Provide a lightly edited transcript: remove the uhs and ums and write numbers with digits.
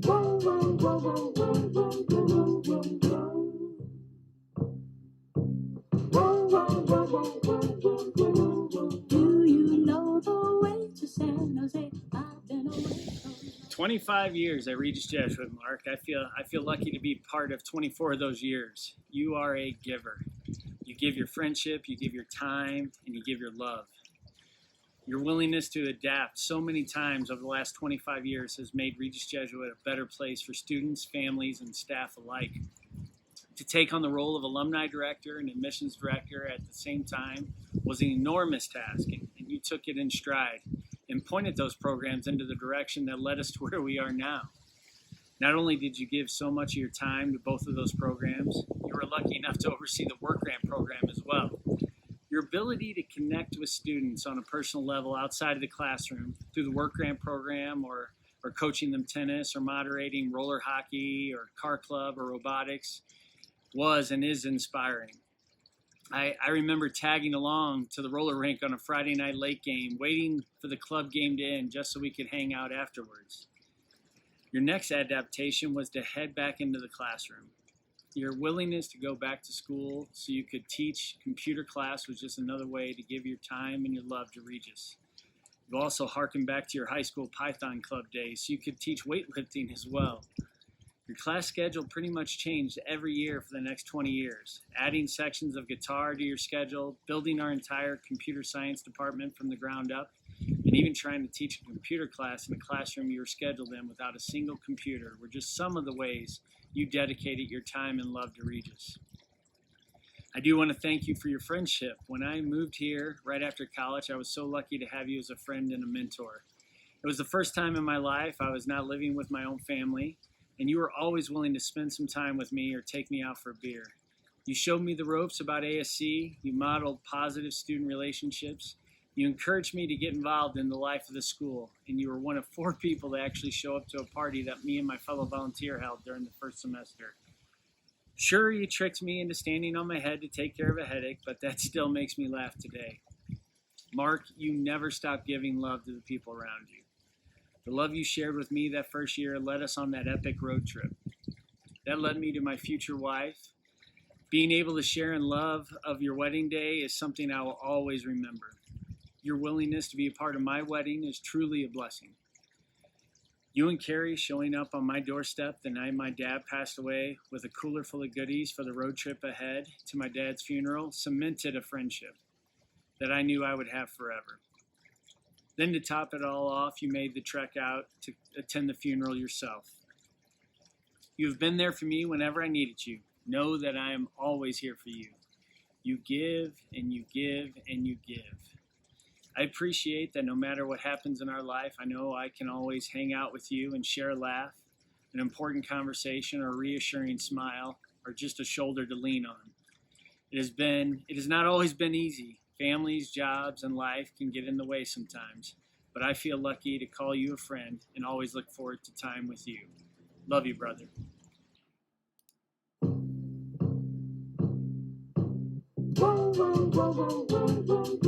Do you know the way to San Jose? I've been away from 25 years at Regis Jesuit, Mark. I feel lucky to be part of 24 of those years. You are a giver. You give your friendship, you give your time, and you give your love. Your willingness to adapt so many times over the last 25 years has made Regis Jesuit a better place for students, families, and staff alike. To take on the role of alumni director and admissions director at the same time was an enormous task, and you took it in stride and pointed those programs into the direction that led us to where we are now. Not only did you give so much of your time to both of those programs, you were lucky enough to oversee the work grant program as well. Your ability to connect with students on a personal level outside of the classroom through the work grant program or coaching them tennis or moderating roller hockey or car club or robotics was and is inspiring. I remember tagging along to the roller rink on a Friday night late game, waiting for the club game to end just so we could hang out afterwards. Your next adaptation was to head back into the classroom. Your willingness to go back to school so you could teach computer class was just another way to give your time and your love to Regis. You also harkened back to your high school Python club days so you could teach weightlifting as well. Your class schedule pretty much changed every year for the next 20 years, adding sections of guitar to your schedule, building our entire computer science department from the ground up, and even trying to teach a computer class in a classroom you were scheduled in without a single computer were just some of the ways you dedicated your time and love to Regis. I do want to thank you for your friendship. When I moved here right after college, I was so lucky to have you as a friend and a mentor. It was the first time in my life I was not living with my own family, and you were always willing to spend some time with me or take me out for a beer. You showed me the ropes about ASC, you modeled positive student relationships, you encouraged me to get involved in the life of the school, and you were one of 4 people to actually show up to a party that me and my fellow volunteer held during the first semester. Sure, you tricked me into standing on my head to take care of a headache, but that still makes me laugh today. Mark, you never stopped giving love to the people around you. The love you shared with me that first year led us on that epic road trip. That led me to my future wife. Being able to share in love of your wedding day is something I will always remember. Your willingness to be a part of my wedding is truly a blessing. You and Carrie showing up on my doorstep the night my dad passed away with a cooler full of goodies for the road trip ahead to my dad's funeral cemented a friendship that I knew I would have forever. Then to top it all off, you made the trek out to attend the funeral yourself. You have been there for me whenever I needed you. Know that I am always here for you. You give and you give and you give. I appreciate that no matter what happens in our life, I know I can always hang out with you and share a laugh, an important conversation, or a reassuring smile, or just a shoulder to lean on. It has not always been easy. Families, jobs, and life can get in the way sometimes, but I feel lucky to call you a friend and always look forward to time with you. Love you, brother. Whoa, whoa, whoa, whoa, whoa, whoa.